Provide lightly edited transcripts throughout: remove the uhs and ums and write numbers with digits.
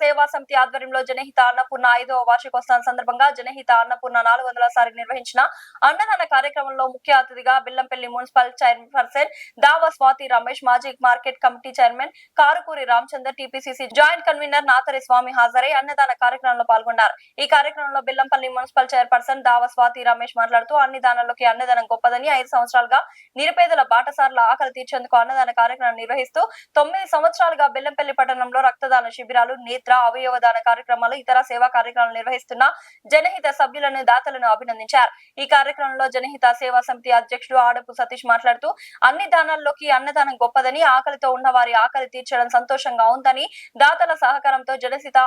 సేవా సమితి ఆధ్వర్యంలో జనహిత అన్నపూర్ణ 5వ వార్షికోత్సవం సందర్భంగా జనహిత అన్నపూర్ణ 400వ సారి నిర్వహించిన అన్నదాన కార్యక్రమంలో ముఖ్య అతిథిగా బెల్లంపల్లి మున్సిపల్ చైర్పర్సన్ దావ స్వాతి రమేష్, మాజీ market committee chairman Karukuri Ramachandar, TPCC joint convener Nathari Swamy హాజరై అన్నదాన కార్యక్రమంలో పాల్గొన్నారు. ఈ కార్యక్రమంలో బెల్లంపల్లి మున్సిపల్ చైర్పర్సన్ దావ స్వాతి రమేష్ మాట్లాడుతూ అన్ని దానాల్లోకి అన్నదానం గొప్పదని, 5 సంవత్సరాలుగా నిరుపేదల బాటసార్ల ఆకలి తీర్చేందుకు అన్నదాన కార్యక్రమం నిర్వహిస్తూ 9 సంవత్సరాలుగా బెల్లంపల్లి పట్టణంలో రక్తదాన శిబిరాలు, నేత్ర, అవయవ దాన కార్యక్రమాలు, ఇతర సేవా కార్యక్రమాలు నిర్వహిస్తున్న జనహిత సభ్యులను, దాతలను అభినందించారు. ఈ కార్యక్రమంలో జనహిత సేవా సమితి అధ్యక్షుడు ఆడపు సతీష్ మాట్లాడుతూ అన్ని దానాల్లోకి అన్నదానం గొప్పదని, ఆకలితో ఉన్న వారి ఆకలి తీర్చడం సంతోషంగా ఉందని, దాతల సహకారంతో జనహిత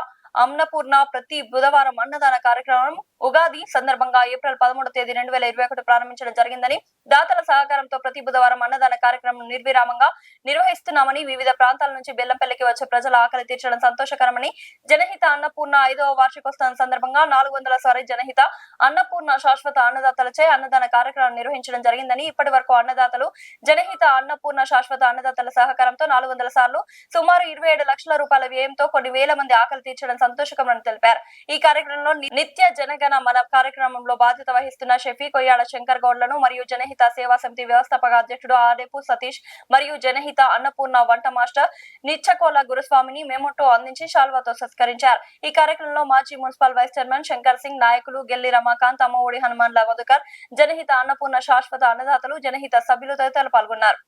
అన్నపూర్ణ ప్రతి బుధవారం అన్నదాన కార్యక్రమం ఉగాది సందర్భంగా ఏప్రిల్ 13వ తేదీ 2021 ప్రారంభించడం జరిగిందని, దాతల సహకారంతో ప్రతి బుధవారం అన్నదాన కార్యక్రమం నిర్విరామంగా నిర్వహిస్తున్నామని, వివిధ ప్రాంతాల నుంచి బెల్లంపల్లికి వచ్చే ప్రజల ఆకలి తీర్చడం సంతోషకరమని, జనహిత అన్నపూర్ణ 5వ వార్షికోత్సవం సందర్భంగా 400వ సారి జనహిత అన్నపూర్ణ శాశ్వత అన్నదాతలచే అన్నదాన కార్యక్రమం నిర్వహించడం జరిగిందని, ఇప్పటి వరకు అన్నదాతలు జనహిత అన్నపూర్ణ శాశ్వత అన్నదాతల సహకారంతో 400 సార్లు సుమారు 27 లక్షల రూపాయల వ్యయంతో కొన్ని వేల మంది ఆకలి తీర్చడం సంతోషకరమని తెలిపారు. ఈ కార్యక్రమంలో నిత్య జనగణ మన కార్యక్రమంలో బాధ్యత వహిస్తున్న షఫీ, కొయ్యాడ శంకర్ గౌడ్లను మరియు జనహిత సేవా సమితి వ్యవస్థాపక అధ్యక్షుడు ఆడపు సతీష్ మరియు జనహిత అన్నపూర్ణ వంట మాస్టర్ నిచ్చకోల గురుస్వామిని మెమోటో అందించి శాల్వాతో సత్కరించారు. ఈ కార్యక్రమంలో మాజీ municipal vice chairman Shankar Singh, నాయకులు గెల్లి రమాకాంత్, అమ్మఒడి హనుమాన్ల మధుకర్, జనహిత అన్నపూర్ణ శాశ్వత అన్నదాతలు, జనహిత సభ్యులు తదితరులు పాల్గొన్నారు.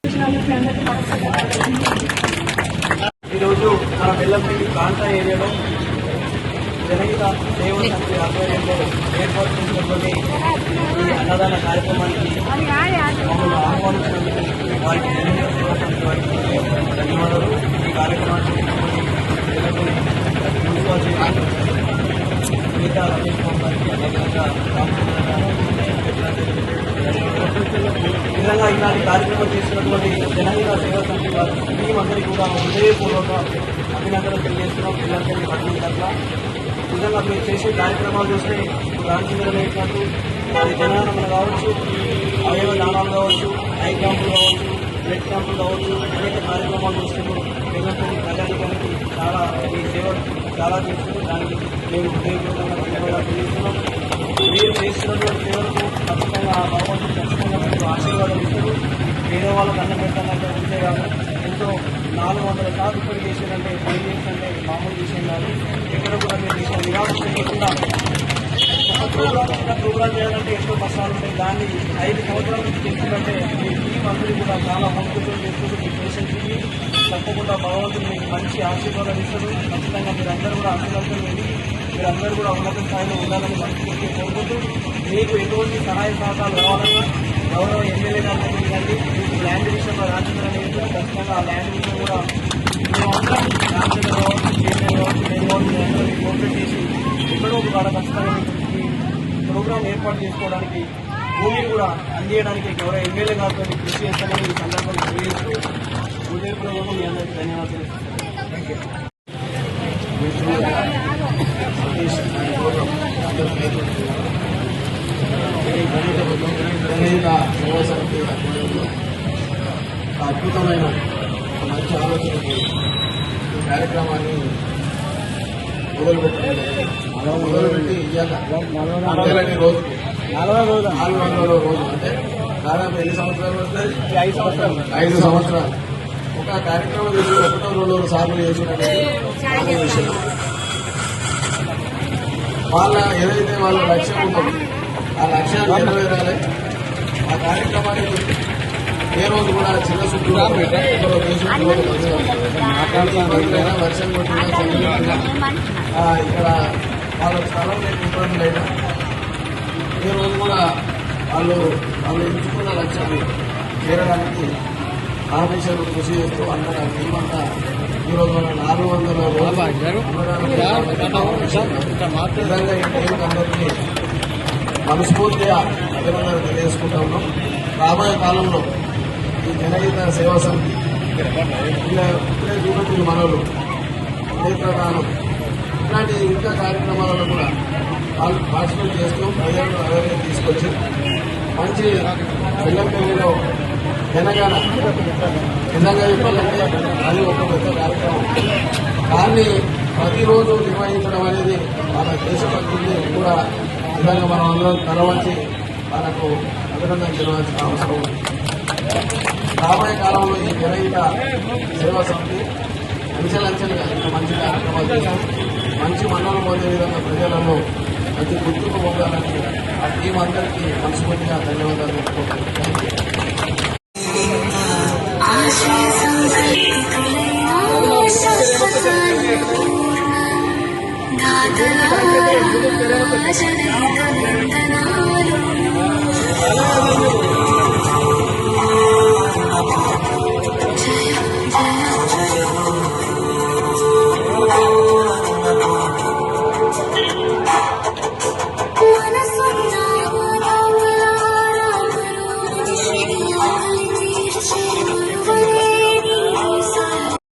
జనహిత సేవా సమితి ఆధ్వర్యంలో ఏర్పాటు చేసినటువంటి ఈ అన్నదాన కార్యక్రమానికి మమ్మల్ని ఆహ్వానించినందుకు వారికి జనహిత సేవా సమితి వారికి ధన్యవాదాలు. ఈ కార్యక్రమానికి మున్సిపల్ చైర్మన్ గీతా రమేష్ బాబు గారికి, అదేవిధంగా రామచంద్ర విధంగా ఇలాంటి కార్యక్రమం చేసినటువంటి జనహిత సేవా సమితి వారి అందరికీ కూడా హృదయపూర్వక అభినందనలు తెలియజేస్తున్నాం. పిల్లలకి పట్టణం తరఫున నిజంగా మీరు చేసే కార్యక్రమాలు చూస్తే రామచంద్ర వేసినట్టు అది జనగణమన కావచ్చు, అవయవ దానాలు కావచ్చు, ఐ క్యాంపులు కావచ్చు, బ్లడ్ క్యాంపులు కావచ్చు, అనేక కార్యక్రమాలు చూస్తున్నారు. పిల్లలకి ప్రజానికానికి చాలా ఈ సేవ చాలా చేస్తున్నారు. దానికి మేము హృదయపూర్వకంగా ధన్యవాదాలు తెలియజేస్తున్నాం. మీరు చేస్తున్నటువంటి సేవలకు ఖచ్చితంగా ఆ భగవంతుడు ఖచ్చితంగా మీకు ఆశీర్వాదం ఇస్తారు. పేదవాళ్ళకు అన్నం పెట్టాలంటే అంతే కాదు, ఎంతో 400 సార్లు ఇప్పుడు చేసేదంటే ఫెయిలియర్స్ అంటే మామూలు విషయం కాదు. ఎక్కడ కూడా మీరు చేసిన నిరాశ చేయకుండా ఒక ప్రోగ్రాం చేయాలంటే ఎంతో కష్టాలు ఉంటాయి. దాన్ని 5 సంవత్సరాల నుంచి చేస్తుందంటే మీ టీం అందరూ కూడా చాలా భక్తులతో చేస్తుంది. మీ పేషెంట్కి తప్పకుండా భగవంతుడు మీకు మంచి ఆశీర్వాదాలు ఇస్తారు. ఖచ్చితంగా మీరందరూ కూడా ఆశీర్వాదం వెళ్ళి మీరందరూ కూడా ఉన్నత స్థాయిలో ఉండాలని మనస్ఫూర్తిగా కోరుకుంటూ, మీకు ఎటువంటి సహాయ సహకారాలు కావాలన్నా గౌరవ ఎమ్మెల్యే గారి దగ్గరికి రండి. మీకు ల్యాండ్ విషయంలో రాజేంద్ర అనేది ఖచ్చితంగా ఆ ల్యాండ్ విషయం కూడా మేమందరం రాజేంద్ర కావచ్చు, చైర్మన్ కావచ్చు, నేను కావచ్చు, అందరూ కోఆపరేట్ చేసి ఎక్కడో ఒక కాడ ఖచ్చితంగా ఈ ప్రోగ్రాం ఏర్పాటు చేసుకోవడానికి, భూమిని కూడా అందించడానికి గౌరవ ఎమ్మెల్యే గారితో కృషి చేస్తామని ఈ సందర్భంగా తెలియజేస్తూ హృదయపూర్వకంగా మీ అందరికీ ధన్యవాదాలు. Thank you. అద్భుతమైన మంచి ఆలోచనకి ఈ కార్యక్రమాన్ని మొదలుపెట్టి ఇవాళ 40 రోజు 400 రోజు అంటే దాదాపు ఎన్ని సంవత్సరాలు వస్తాయి? 5 సంవత్సరాలు. ఒక కార్యక్రమం చేసి 1-2 సార్లు చేసినటువంటి విషయం వాళ్ళ ఏదైతే వాళ్ళ లక్ష్యం ఉంటుందో ఆ లక్ష్యాన్ని నెరవేరాలి. ఆ కార్యక్రమాన్ని ఏ రోజు కూడా చిన్న చుట్టూ వర్షం కొట్టినా ఇక్కడ వాళ్ళ స్థలం లేకపోవడం లేదా ఏ రోజు కూడా వాళ్ళు ఎంచుకున్న లక్ష్యాన్ని చేరడానికి ఆఫీసర్లు కృషి చేస్తూ అందరూ మేమంతా ఈరోజు మన 400 విధంగా ఈ టైంకి అందరికీ మనస్ఫూర్తిగా అభినందనలు తెలియజేసుకుంటా ఉన్నాం. రాబోయే కాలంలో ఈ జనహిత సేవా సమితి ఇప్పుడే చూపెట్టిన మనలు నేత్రదానం ఇలాంటి ఇంకా కార్యక్రమాలలో కూడా వాళ్ళు పార్టిసిపేట్ చేస్తూ ప్రజలను అవేర్నెస్ తీసుకొచ్చి మంచి బెల్లంపల్లిలో జనగణ నిజంగా చెప్పాలంటే అది ఒక పెద్ద కార్యక్రమం. దాన్ని ప్రతి ప్రతిరోజు నిర్వహించడం అనేది వాళ్ళ దేశభక్తుల్ని కూడా నిజంగా మనం అందరం తలవంచి వాళ్ళకు అభినందన తెలియాల్సిన అవసరం ఉంది. రాబోయే కాలంలో ఈ జనహిత సేవా సమితి అంచెలంచెలుగా ఇంకా మంచి కార్యక్రమాలు చేసి మంచి మన్నలు పొందే విధంగా ప్రజలలో ప్రతి గుర్తుకు పొందాలని ఆ టీం అందరికీ మనస్ఫూర్తిగా ధన్యవాదాలు చెప్పుకుంటున్నాను.